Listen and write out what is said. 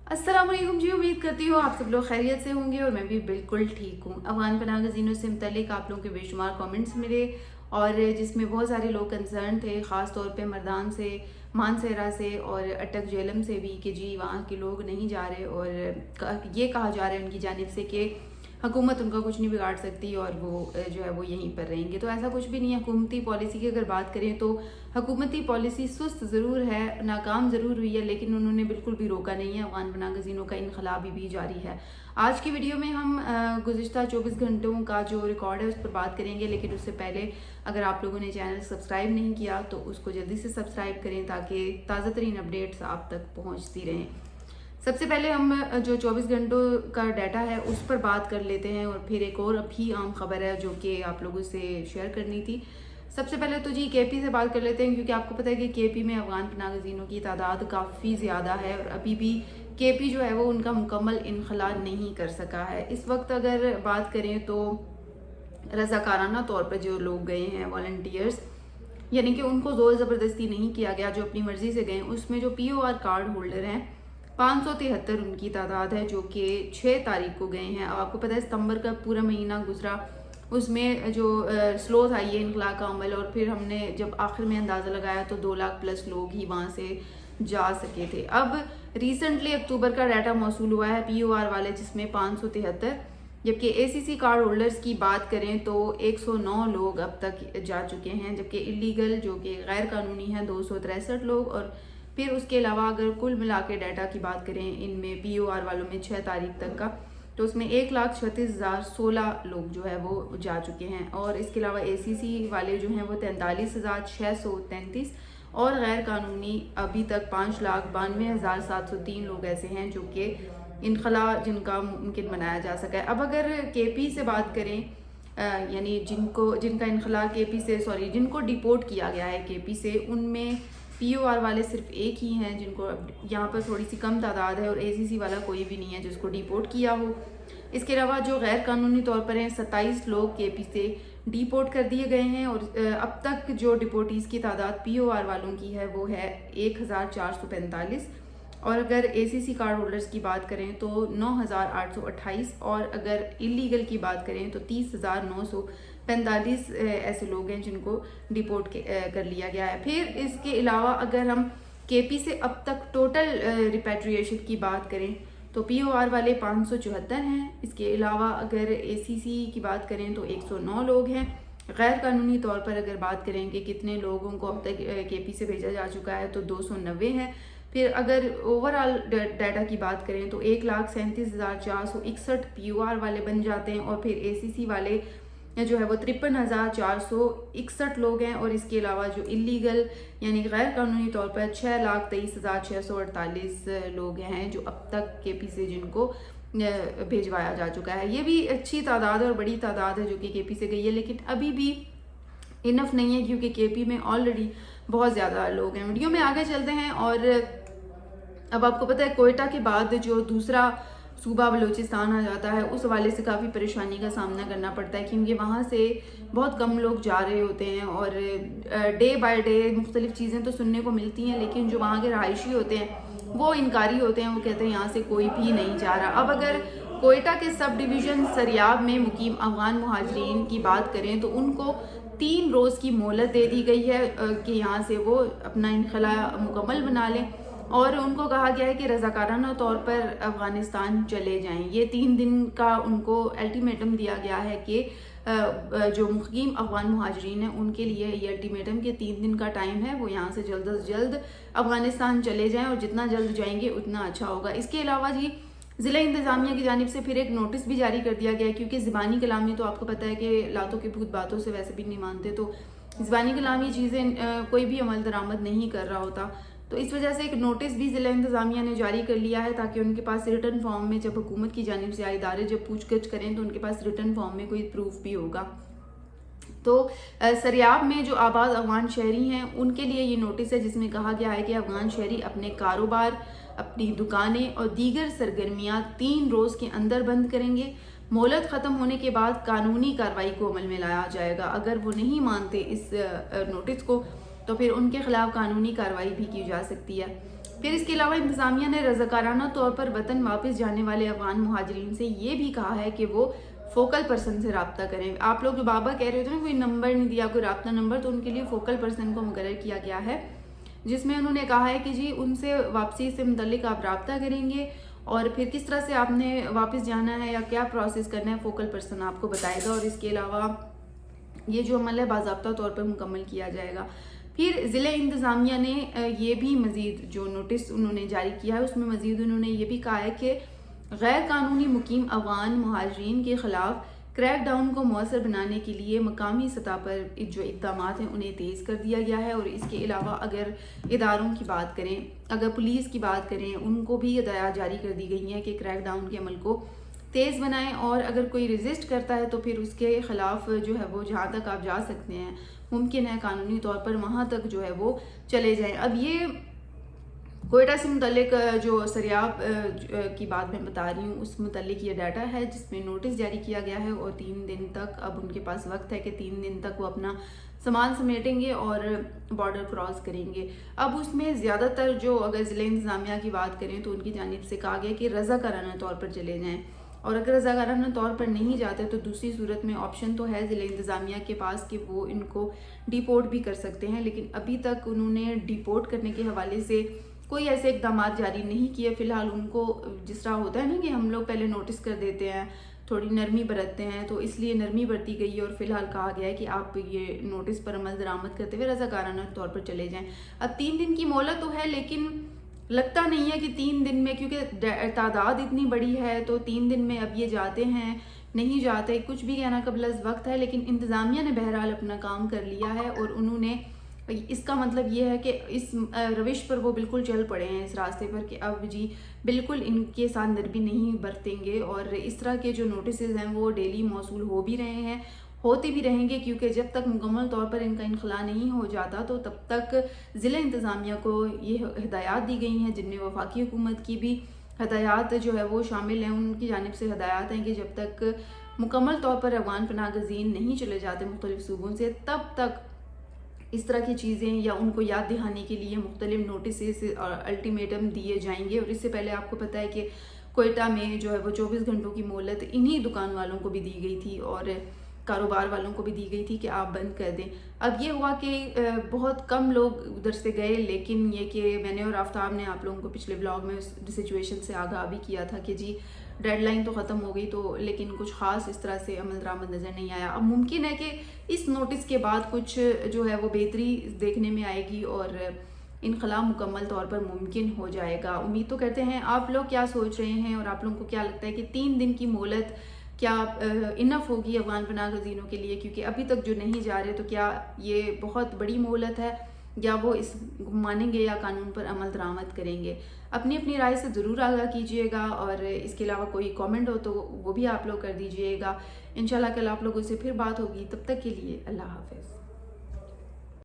अस्सलाम वालेकुम जी, उम्मीद करती हूँ आप सब लोग खैरियत से होंगे और मैं भी बिल्कुल ठीक हूँ। अफगान पनाह गज़ीनों से मुतल्लिक़ आप लोगों के बेशुमार कमेंट्स मिले और जिसमें बहुत सारे लोग कंसर्न थे, ख़ास तौर पे मर्दान से, मानसेरा से और अटक जेलम से भी कि जी वहाँ के लोग नहीं जा रहे और ये कहा जा रहा है उनकी जानिब से कि हुकूमत उनका कुछ नहीं बिगाड़ सकती और वो जो है वो यहीं पर रहेंगे। तो ऐसा कुछ भी नहीं है। हुकूमती पॉलिसी की अगर बात करें तो हुकूमती पॉलिसी सुस्त ज़रूर है, नाकाम ज़रूर हुई है, लेकिन उन्होंने बिल्कुल भी रोका नहीं है। अफगान पनाह गज़ीनों का इनक़लाब भी जारी है। आज की वीडियो में हम गुज़िश्ता 24 घंटों का जो रिकॉर्ड है उस पर बात करेंगे, लेकिन उससे पहले अगर आप लोगों ने चैनल सब्सक्राइब नहीं किया तो उसको जल्दी से सब्सक्राइब करें ताकि ताज़ा तरीन अपडेट्स आप तक पहुँचती रहें। सबसे पहले हम जो 24 घंटों का डाटा है उस पर बात कर लेते हैं और फिर एक और अभी आम खबर है जो कि आप लोगों से शेयर करनी थी। सबसे पहले तो जी केपी से बात कर लेते हैं, क्योंकि आपको पता है कि केपी में अफगान पनाह गज़ीनों की तादाद काफ़ी ज़्यादा है और अभी भी केपी जो है वो उनका मुकम्मल इनखला नहीं कर सका है। इस वक्त अगर बात करें तो रज़ाकाराना तौर पर जो लोग गए हैं वॉलंटियर्स, यानी कि उनको ज़ोर ज़बरदस्ती नहीं किया गया, जो अपनी मर्ज़ी से गए, उसमें जो POR कार्ड होल्डर हैं 573 उनकी तादाद है जो कि 6 तारीख को गए हैं। अब आपको पता है सितंबर का पूरा महीना गुजरा, उसमें जो स्लो था ये इनखला का अमल, और फिर हमने जब आखिर में अंदाज़ा लगाया तो 2 लाख प्लस लोग ही वहाँ से जा सके थे। अब रिसेंटली अक्टूबर का डाटा मौसूल हुआ है POR वाले, जिसमेमें 573, जबकि ACC कार्ड होल्डर्स की बात करें तो 109 लोग अब तक जा चुके हैं, जबकि इलीगल जो कि गैर कानूनी है 263 लोग, और फिर उसके अलावा अगर कुल मिला के डाटा की बात करें इनमें POR वालों में 6 तारीख तक का, तो उसमें 1,36,016 लोग जो है वो जा चुके हैं। और इसके अलावा ACC वाले जो हैं वो 43,633 और गैर कानूनी अभी तक 5,92,703 लोग ऐसे हैं जो कि इनखला जिनका मुमकिन बनाया जा सका है। अब अगर KP से बात करें, यानी जिनका इनखला KP से जिनको डिपोर्ट किया गया है KP से, उनमें POR वाले सिर्फ एक ही हैं जिनको यहाँ पर थोड़ी सी कम तादाद है, और ACC वाला कोई भी नहीं है जिसको डिपोर्ट किया हो। इसके अलावा जो गैर कानूनी तौर पर हैं 27 लोग KP से डिपोर्ट कर दिए गए हैं, और अब तक जो डिपोर्टीज़ की तादाद POR वालों की है वो है 1,445, और अगर ACC कार्ड होल्डर्स की बात करें तो 9,828, और अगर इलीगल की बात करें तो 30,945 ऐसे लोग हैं जिनको डिपोर्ट कर लिया गया है। फिर इसके अलावा अगर हम KP से अब तक टोटल रिपैट्रिएशन की बात करें तो POR वाले 574 हैं। इसके अलावा अगर ACC की बात करें तो 109 लोग हैं। गैर कानूनी तौर पर अगर बात करें कि कितने लोगों को अब तक KP से भेजा जा चुका है तो 290 है। फिर अगर ओवरऑल डाटा की बात करें तो 1,37,461 POR वाले बन जाते हैं, और फिर ACC वाले जो है वो 53,461 लोग हैं, और इसके अलावा जो इलीगल यानी गैर कानूनी तौर पर 6,23,648 लोग हैं जो अब तक KP से जिनको भेजवाया जा चुका है। ये भी अच्छी तादाद और बड़ी तादाद है जो कि KP से गई है, लेकिन अभी भी इनफ नहीं है क्योंकि KP में ऑलरेडी बहुत ज़्यादा लोग हैं। वीडियो में आगे चलते हैं, और अब आपको पता है कोयटा के बाद जो दूसरा सूबा बलूचिस्तान आ जाता है, उस हवाले से काफ़ी परेशानी का सामना करना पड़ता है, क्योंकि वहाँ से बहुत कम लोग जा रहे होते हैं और डे बाय डे मुख्तलिफ चीज़ें तो सुनने को मिलती हैं, लेकिन जो वहाँ के रहायशी होते हैं वो इनकारी होते हैं, वो कहते हैं यहाँ से कोई भी नहीं जा रहा। अब अगर कोयटा के सब डिवीज़न सरियाब में मुकीम अफगान मुहाजिरीन की बात करें तो उनको 3 रोज़ की मोहलत दे दी गई है कि यहाँ से वो अपना इनखला मुकम्मल बना लें, और उनको कहा गया है कि रज़ाकाराना तौर पर अफ़गानिस्तान चले जाएं। ये 3 दिन का उनको अल्टीमेटम दिया गया है कि जो मुक़ीम अफ़गान मुहाजिरीन हैं उनके लिए ये अल्टीमेटम के 3 दिन का टाइम है, वो यहाँ से जल्द से जल्द अफ़गानिस्तान चले जाएं, और जितना जल्द जाएंगे उतना अच्छा होगा। इसके अलावा जी ज़िला इंतज़ामिया की जानिब से फिर एक नोटिस भी जारी कर दिया गया है, क्योंकि ज़बानी कलामी तो आपको पता है कि लातों के भूत बातों से वैसे भी नहीं मानते, तो ज़बानी कलामी चीज़ें कोई भी अमल दरामद नहीं कर रहा होता, तो इस वजह से एक नोटिस भी ज़िला इंतज़ामिया ने जारी कर लिया है ताकि उनके पास रिटर्न फॉर्म में, जब हुकूमत की जानिब से इदारे जब पूछगछ करें तो उनके पास रिटर्न फॉर्म में कोई प्रूफ भी होगा। तो सरियाब में जो आबाद अफगान शहरी हैं उनके लिए ये नोटिस है, जिसमें कहा गया है कि अफगान शहरी अपने कारोबार, अपनी दुकानें और दीगर सरगर्मियाँ 3 रोज़ के अंदर बंद करेंगे। मोहलत ख़त्म होने के बाद कानूनी कार्रवाई को अमल में लाया जाएगा। अगर वो नहीं मानते इस नोटिस को तो फिर उनके खिलाफ कानूनी कार्रवाई भी की जा सकती है। پھر اس کے علاوہ انتظامیہ نے رضاکارانہ طور پر وطن واپس جانے والے افغان مہاجرین سے یہ بھی کہا ہے کہ وہ فوکل پرسن سے رابطہ کریں. آپ لوگ جو بابا کہہ رہے تھے نا کوئی نمبر نہیں دیا, کوئی رابطہ نمبر, تو ان کے لیے فوکل پرسن کو مقرر کیا گیا ہے, جس میں انہوں نے کہا ہے کہ جی ان سے واپسی سے متعلق آپ رابطہ کریں گے اور پھر کس طرح سے آپ نے واپس جانا ہے یا کیا پروسیس کرنا ہے فوکل پرسن آپ کو بتائے گا, اور اس کے علاوہ یہ جو عمل ہے باضابطہ طور پر مکمل کیا جائے گا. پھر ضلع انتظامیہ نے یہ بھی مزید جو نوٹس انہوں نے جاری کیا ہے اس میں مزید انہوں نے یہ بھی کہا ہے کہ غیر قانونی مقیم افغان مہاجرین کے خلاف کریک ڈاؤن کو مؤثر بنانے کے لیے مقامی سطح پر جو اقدامات ہیں انہیں تیز کر دیا گیا ہے, اور اس کے علاوہ اگر اداروں کی بات کریں, اگر پولیس کی بات کریں, ان کو بھی ہدایات جاری کر دی گئی ہیں کہ کریک ڈاؤن کے عمل کو تیز بنائیں, اور اگر کوئی ریزسٹ کرتا ہے تو پھر اس کے خلاف جو ہے وہ جہاں تک آپ جا سکتے ہیں ممکن ہے قانونی طور پر وہاں تک جو ہے وہ چلے جائیں. اب یہ کوئٹہ سے متعلق جو سریاب کی بات میں بتا رہی ہوں اس متعلق یہ ڈیٹا ہے جس میں نوٹس جاری کیا گیا ہے, اور 3 دن تک اب ان کے پاس وقت ہے کہ 3 دن تک وہ اپنا سامان سمیٹیں گے اور بارڈر کراس کریں گے. اب اس میں زیادہ تر جو اگر ضلع انتظامیہ کی بات کریں تو ان کی جانب سے کہا گیا کہ رضاکارانہ طور پر چلے جائیں, اور اگر رضاکارانہ طور پر نہیں جاتے تو دوسری صورت میں آپشن تو ہے ضلع انتظامیہ کے پاس کہ وہ ان کو ڈیپورٹ بھی کر سکتے ہیں, لیکن ابھی تک انہوں نے ڈیپورٹ کرنے کے حوالے سے کوئی ایسے اقدامات جاری نہیں کیے. فی الحال ان کو جس طرح ہوتا ہے نا کہ ہم لوگ پہلے نوٹس کر دیتے ہیں, تھوڑی نرمی برتتے ہیں, تو اس لیے نرمی برتی گئی ہے اور فی الحال کہا گیا ہے کہ آپ یہ نوٹس پر عمل درآمد کرتے ہوئے رضاکارانہ طور پر چلے جائیں. اب 3 دن کی مہلت تو ہے, لیکن لگتا نہیں ہے کہ 3 دن میں, کیونکہ تعداد اتنی بڑی ہے تو 3 دن میں اب یہ جاتے ہیں نہیں جاتے کچھ بھی کہنا قبل از وقت ہے. لیکن انتظامیہ نے بہرحال اپنا کام کر لیا ہے, اور انہوں نے اس کا مطلب یہ ہے کہ اس روش پر وہ بالکل چل پڑے ہیں, اس راستے پر کہ اب جی بالکل ان کے ساتھ نرمی نہیں برتیں گے, اور اس طرح کے جو نوٹسز ہیں وہ ڈیلی موصول ہو بھی رہے ہیں, ہوتے بھی رہیں گے, کیونکہ جب تک مکمل طور پر ان کا انخلاء نہیں ہو جاتا تو تب تک ضلع انتظامیہ کو یہ ہدایات دی گئی ہیں, جن میں وفاقی حکومت کی بھی ہدایات جو ہے وہ شامل ہیں. ان کی جانب سے ہدایات ہیں کہ جب تک مکمل طور پر افغان پناہ گزین نہیں چلے جاتے مختلف صوبوں سے, تب تک اس طرح کی چیزیں یا ان کو یاد دہانے کے لیے مختلف نوٹسز اور الٹیمیٹم دیے جائیں گے. اور اس سے پہلے آپ کو پتہ ہے کہ کوئٹہ میں جو ہے وہ 24 گھنٹوں کی مہلت انہی دکان والوں کو بھی دی گئی تھی اور کاروبار والوں کو بھی دی گئی تھی کہ آپ بند کر دیں. اب یہ ہوا کہ بہت کم لوگ ادھر سے گئے, لیکن یہ کہ میں نے اور آفتاب نے آپ لوگوں کو پچھلے بلاگ میں اس سچویشن سے آگاہ بھی کیا تھا کہ جی ڈیڈ لائن تو ختم ہو گئی, تو لیکن کچھ خاص اس طرح سے عمل درآمد نظر نہیں آیا. اب ممکن ہے کہ اس نوٹس کے بعد کچھ جو ہے وہ بہتری دیکھنے میں آئے گی اور انخلاء مکمل طور پر ممکن ہو جائے گا. امید تو کرتے ہیں. آپ لوگ کیا سوچ رہے ہیں اور آپ لوگوں کو کیا لگتا ہے کہ 3 دن کی مہلت کیا انف ہوگی افغان پناہ گزینوں کے لیے, کیونکہ ابھی تک جو نہیں جا رہے تو کیا یہ بہت بڑی مہلت ہے یا وہ اس مانیں گے یا قانون پر عمل درآمد کریں گے؟ اپنی اپنی رائے سے ضرور آگاہ کیجیے گا, اور اس کے علاوہ کوئی کامنٹ ہو تو وہ بھی آپ لوگ کر دیجیے گا. انشاءاللہ کل آپ لوگوں سے پھر بات ہوگی, تب تک کے لیے اللہ حافظ.